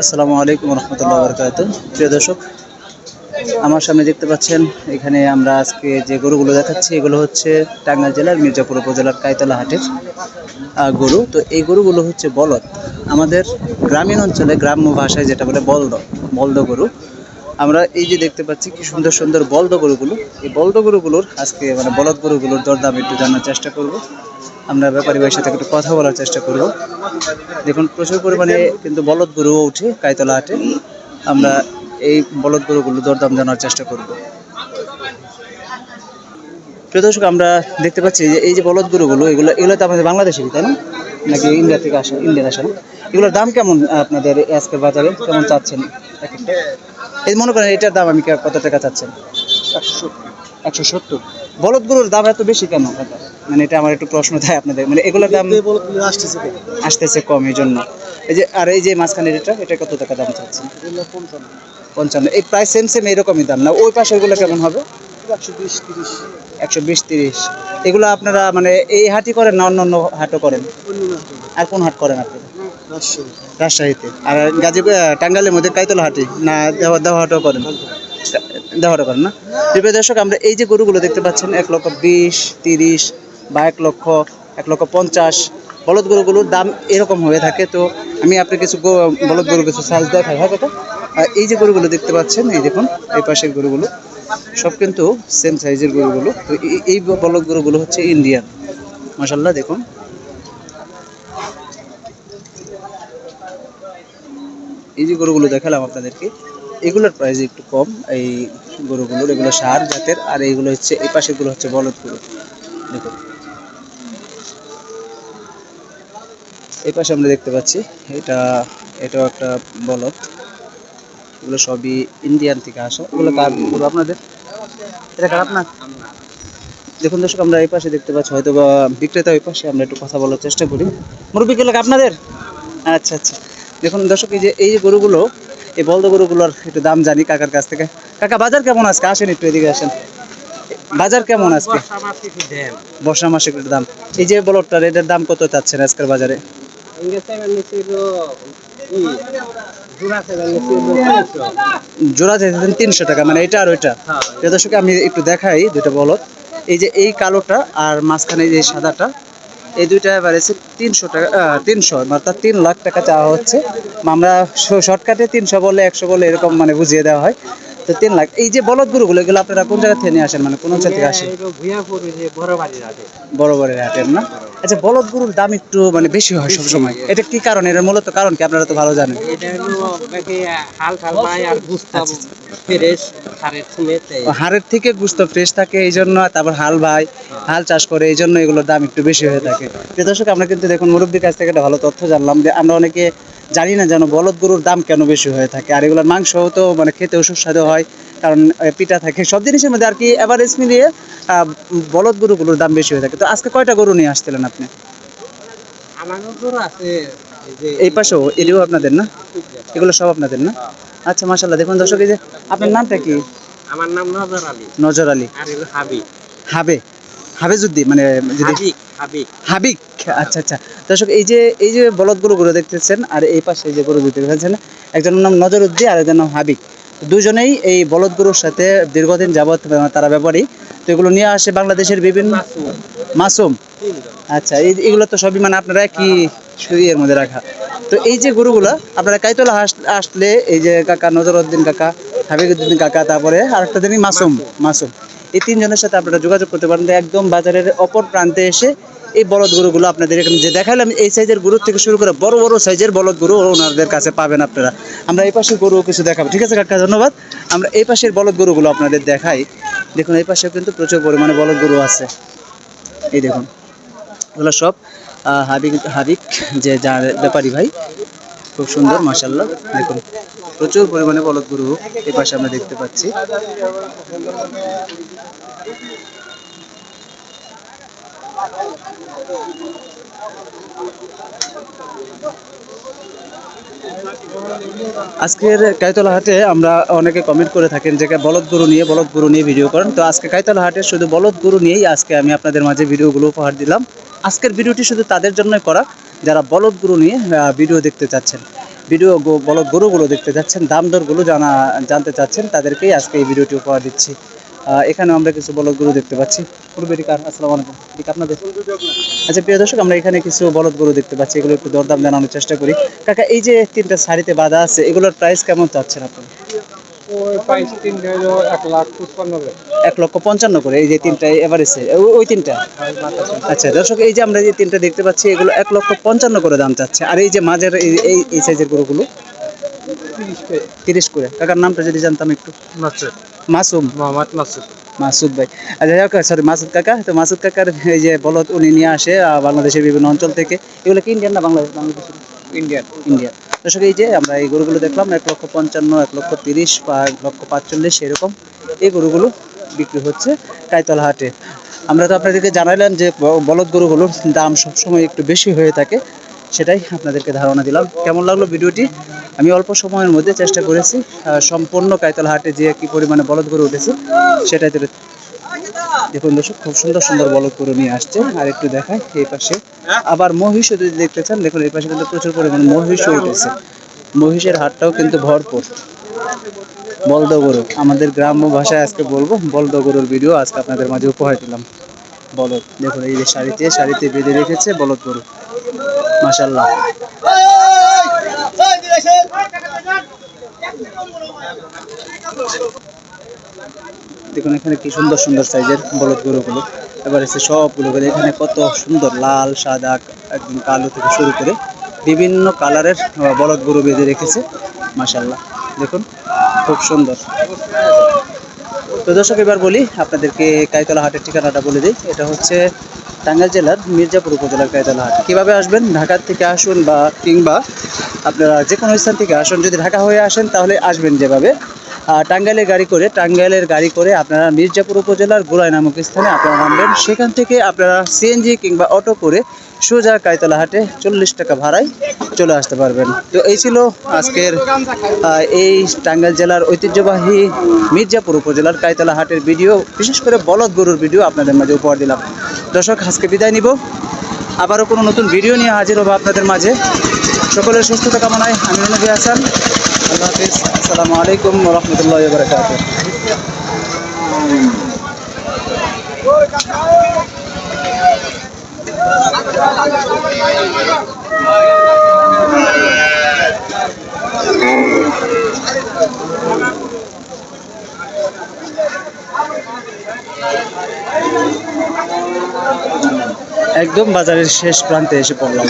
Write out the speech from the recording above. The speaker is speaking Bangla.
আসসালামু আলাইকুম রহমতুল্লাহ বরকাত। প্রিয় দর্শক, আমার সামনে দেখতে পাচ্ছেন এখানে আমরা আজকে যে গরুগুলো দেখাচ্ছি এগুলো হচ্ছে টাঙ্গাইল জেলার মির্জাপুর উপজেলার কাইতলা হাটের গরু। তো এই গরুগুলো হচ্ছে বলদ। আমাদের গ্রামীণ অঞ্চলে গ্রাম্য ভাষায় যেটা বলে বলদ গরু। আমরা এই যে দেখতে পাচ্ছি কি সুন্দর সুন্দর বলদ গরুগুলো, এই বলদ গরুগুলোর আজকে বলদ গরুগুলোর দরদাম একটু জানার চেষ্টা করব। আমরা ব্যাপারী ভাইয়ের সাথে একটু কথা বলার চেষ্টা করব। দেখুন, প্রচুর পরিমাণে কিন্তু বলদ গরুও উঠে কাইতলা হাটে। আমরা এই বলদ গরুগুলো দরদাম জানার চেষ্টা করব। প্রিয় দর্শক, আমরা দেখতে পাচ্ছি যে এই যে বলদ গরুগুলো এগুলো তো আমাদের বাংলাদেশেরই, তাই না? নাকি ইন্ডিয়া থেকে আসা, ইন্ডিয়ান আসা না? এগুলোর দাম কেমন আপনাদের আজকের বাজারে কেমন চাচ্ছেন? এই মনে করেন এটার দাম আমি কত টাকা চাচ্ছেন? 170। বলদ গরুর দাম এত বেশি কেন? এটা আমার একটু প্রশ্ন থাকে আপনাদের, এগুলোর দাম আসতেছে কম, এই জন্য। এই যে মাঝখানে এটা কত টাকা দাম চাচ্ছেন? 55। এই প্রায় সেম এরকমই দাম না? ওই পাশের গুলো কেমন হবে? 120-30। এগুলো আপনারা এই হাটই করেন না অন্য হাটও করেন? আর কোন হাট করেন আপনারা? রাজশাহীতে। আর গাজীপুর টাঙ্গাইলের মধ্যে কাইতলা হাটে না দেওয়া হাটও করেন? দেওয়াটা করেন না? প্রিয় দর্শক, আমরা এই যে গরুগুলো দেখতে পাচ্ছেন 1,20,000, 30 বা 1,50,000 বলদ গরুগুলোর দাম এরকম হয়ে থাকে। তো আমি আপনি কিছু বলদ গরু কিছু সাইজ দেখাই। হ্যাঁ কথা, এই যে গরুগুলো দেখতে পাচ্ছেন, এই দেখুন এই পাশের গরুগুলো সব কিন্তু সেম সাইজের গরুগুলো। তো এই বলদ গরুগুলো হচ্ছে ইন্ডিয়ান। মাশাআল্লাহ, দেখুন এই যে গরুগুলো দেখালাম আপনাদেরকে, এগুলোর প্রাইস একটু কম। এই গরুগুলোর এগুলো ষাঁড় জাতের, আর এইগুলো হচ্ছে এই পাশেগুলো হচ্ছে বলদ গরু। দেখুন এই পাশে আমরা দেখতে পাচ্ছি এটাও একটা বলদ। এগুলো সবই ইন্ডিয়ান থেকে আসা। এগুলো কার গরু আপনাদের? এটা কার আপনার? দেখুন দর্শক, আমরা এই পাশে দেখতে পাচ্ছি, হয়তো বা বিক্রেতা ওই পাশে। আমরা একটু কথা বলার চেষ্টা করি। মুরব্বি গুলো আপনাদের? আচ্ছা আচ্ছা। দেখুন দর্শক, এই যে গরুগুলো, এই বলদ গরুগুলোর একটু দাম জানি কাকার কাছ থেকে। কাকা, বাজার কেমন আজকে? আসেন একটু এদিকে আসেন। বাজার কেমন আজকে? বর্ষা মাসে একটু দাম। এই যে বলদটার এটার দাম কত চাচ্ছেন আজকের বাজারে? জোড়া চাইছেন 300 টাকা, এটা আর ওইটা? দর্শক, আমি একটু দেখাই দুইটা বলদ। এই যে এই কালোটা আর মাঝখানে যে সাদাটা, এই দুইটা এবার এসে 300 টাকা, 300 অর্থাৎ 3 লাখ টাকা চাওয়া হচ্ছে। আমরা শর্টকাটে 300 বলে 100 বলে এরকম বুঝিয়ে দেওয়া হয়। তো 3 লাখ। এই যে বলদ গরুগুলো এগুলো আপনারা কোন জায়গা থেকে নিয়ে আসেন, কোন অঞ্চল থেকে আসেন? বড় হাটের না? আচ্ছা, বলদ গরুর দাম একটু বেশি হয় সব সময়, এটা কি কারণ? এর মূলত কারণ কি আপনারা তো ভালো জানেন? হাড়ের থেকে গোশত ফ্রেশ থাকে এই জন্য, তারপর হাল চাষ করে এই জন্য এগুলোর দাম একটু বেশি হয়ে থাকে। দর্শক, আমরা কিন্তু দেখুন মুরব্বির কাছ থেকে একটা ভালো তথ্য জানলাম যে আমরা অনেকে জানি না যেন বলদ গরুর দাম কেন বেশি হয়ে থাকে। আর এগুলোর মাংস তো খেতেও সুস্বাদু হয়, কারণ পিঠা থাকে, সব জিনিসের মধ্যে আর কি এভারেজ মিলিয়ে বলদ গরুগুলোর দাম বেশি হয়ে থাকে। তো আজকে কয়টা গরু নিয়ে আসছিলেন আপনি? এই পাশেও এটিও আপনাদের না? এগুলো সব আপনাদের না? আচ্ছা, মাশাআল্লাহ। দেখুন দর্শক, এই যে আপনার নামটা কি? আমার নাম নজর আলী। নজর আলী। আর হলো হাবিব। হাবিজুদ্দিন, হাবিক। আচ্ছা আচ্ছা। দর্শক, এই যে বলদ গরুগুলো দেখতেছেন, আর এই পাশে যে গরু দেখতেছেন, একজনের নাম নজরুদ্দিন আর একজনের নাম হাবিক। দুজনেই এই বলদ গরুর সাথে দীর্ঘদিন যাবৎ তারা ব্যাপারী। তো এগুলো নিয়ে আসে বাংলাদেশের বিভিন্ন। মাসুম। আচ্ছা, এগুলো তো সবই আপনারা কি এর মধ্যে রাখা? তো এই যে গরুগুলো আপনারা কাইতলা আসলে, এই যে কাকা নজরুদ্দিন কাকা, হাবিবুদ্দিন কাকা, তারপরে আরেকটা দিনই মাসুম, এই তিনজনের সাথে আপনারা যোগাযোগ করতে পারেন। একদম বাজারের অপর প্রান্তে এসে এই বলদ গরুগুলো আপনাদের এখানে যে দেখালাম, এই সাইজের গরু থেকে শুরু করে বড় বড় সাইজের বলদ গরু ওনাদের কাছে পাবেন আপনারা। আমরা এই পাশের গরু কিছু দেখাবো, ঠিক আছে কাকা? ধন্যবাদ। আমরা এই পাশের বলদ গরুগুলো আপনাদের দেখাই। দেখুন এই পাশে কিন্তু প্রচুর পরিমাণে বলদ গরু আছে। এই দেখুন, এগুলো সব হাবিক যে যার ব্যাপারী ভাই, খুব সুন্দর মাশাআল্লাহ। দেখুন প্রচুর পরিমাণে বলদ গরু এই পাশে আমরা দেখতে পাচ্ছি। আজকের কাইতলা হাটে আমরা অনেকে কমেন্ট করে থাকেন যে বলদ গরু নিয়ে ভিডিও করেন। তো আজকে কাইতলা হাটে শুধু বলদ গরু নিয়েই আজকে আমি আপনাদের মাঝে ভিডিওগুলো উপহার দিলাম। আজকের ভিডিওটি শুধু তাদের জন্যই করা যারা বলদ গরু নিয়ে ভিডিও দেখতে চাচ্ছেন। ভিডিও বলদ গরুগুলো দেখতে যাচ্ছেন, দাম দরগুলো জানতে চাচ্ছেন, তাদেরকেই আজকে এই ভিডিওটি উপহার দিচ্ছি। এখানেও আমরা কিছু বলদ গরু দেখতে পাচ্ছি। পূর্বের কার আসসালামু আলাইকুম, ঠিক আপনাদের। আচ্ছা প্রিয় দর্শক, আমরা এখানে কিছু বলদ গরু দেখতে পাচ্ছি, এগুলো একটু দরদাম জানানোর চেষ্টা করি। কাকা, এই যে তিনটা শাড়িতে বাঁধা আছে, এগুলোর প্রাইস কেমন চাচ্ছেন আপনি? ওই প্রাইস 1,55,000 1,55,000 করে এই যে তিনটা এভারেজে, ওই তিনটা। আচ্ছা দর্শক, এই যে আমরা যে তিনটা দেখতে পাচ্ছি, এগুলো 1,55,000 করে দাম চাচ্ছে। আর এই যে মাঝের এই সাইজের গরুগুলো 30 করে। কাকার নামটা যদি জানতাম একটু। মাসুদ, মাসুম, মোহাম্মদ মাসুদ। মাসুদ ভাই। আচ্ছা যাই হোক, সরি মাসুদ কাকা। তো মাসুদ কাকার এই যে বলদ উনি নিয়ে আসে বাংলাদেশের বিভিন্ন অঞ্চল থেকে। এগুলো কি ইন্ডিয়ান না বাংলাদেশের? ইন্ডিয়ান। ইন্ডিয়া। দর্শক, এই যে আমরা এই গরুগুলো দেখলাম 1,55,000, 1,30,000 বা 1,45,000 এরকম এই গরুগুলো বিক্রি হচ্ছে কাইতলা হাটে। আমরা তো আপনাদেরকে জানাইলাম যে বলদ গরুগুলোর দাম সবসময় একটু বেশি হয়ে থাকে, সেটাই আপনাদেরকে ধারণা দিলাম। কেমন লাগলো ভিডিওটি? আমি অল্প সময়ের মধ্যে চেষ্টা করেছি সম্পূর্ণ কাইতলা হাটে যে কি পরিমাণে বলদ গরু উঠেছে সেটাই তুলে। দেখুন দর্শক, খুব সুন্দর সুন্দর বলদ গরু নিয়ে আসছে। আর একটু দেখায় এই পাশে আবার মহিষও যদি দেখতে চান, দেখুন এই পাশে কিন্তু প্রচুর পরিমাণে মহিষও উঠেছে। মহিষের হাটটাও কিন্তু ভরপুর। বলদ গরু, আমাদের গ্রাম্য ভাষায় আজকে বলবো বলদ গরুর ভিডিও আজকে আপনাদের মাঝে উপহার দিলাম। বলদ দেখুন, এই যে সারিতে সারিতে বেঁধে রেখেছে বলদ গরু, মাশাআল্লাহ। দেখুন এখানে কি সুন্দর সুন্দর সাইজের বলদ গরুগুলো। এবার এসে সবগুলো এখানে কত সুন্দর লাল, সাদা, একদম কালো থেকে শুরু করে বিভিন্ন কালারের বলদ গরু বেঁধে রেখেছে, মাশাআল্লাহ। দেখুন খুব সুন্দর। তো দর্শক, এবার বলি আপনাদেরকে কাইতলা হাটের ঠিকানাটা বলে দিই। এটা হচ্ছে টাঙ্গাইল জেলার মির্জাপুর উপজেলার কাইতলা হাট। কীভাবে আসবেন? ঢাকার থেকে আসুন বা কিংবা আপনারা যে কোনো স্থান থেকে আসুন। যদি ঢাকা হয়ে আসেন তাহলে আসবেন যেভাবে টাঙ্গাইলের গাড়ি করে আপনারা মির্জাপুর উপজেলার গোড়াই নামক স্থানে আপনারা নামবেন। সেখান থেকে আপনারা সিএনজি কিংবা অটো করে সোজা কাইতলা হাটে 40 টাকা ভাড়ায় চলে আসতে পারবেন। তো এই ছিল আজকের এই টাঙ্গাইল জেলার ঐতিহ্যবাহী মির্জাপুর উপজেলার কাইতলা হাটের ভিডিও, বিশেষ করে বলদ গরুর ভিডিও আপনাদের মাঝে উপহার দিলাম। দর্শক, আজকে বিদায় নিব, আবারও কোনো নতুন ভিডিও নিয়ে হাজির হবো আপনাদের মাঝে। সকলের সুস্থতা কামনায় আমি নবী হাসান। আল্লাহ হাফিজ। আসসালামু আলাইকুম ওয়া রাহমাতুল্লাহি ওয়া বারাকাতুহু। একদম বাজারের শেষ প্রান্তে এসে পড়লাম।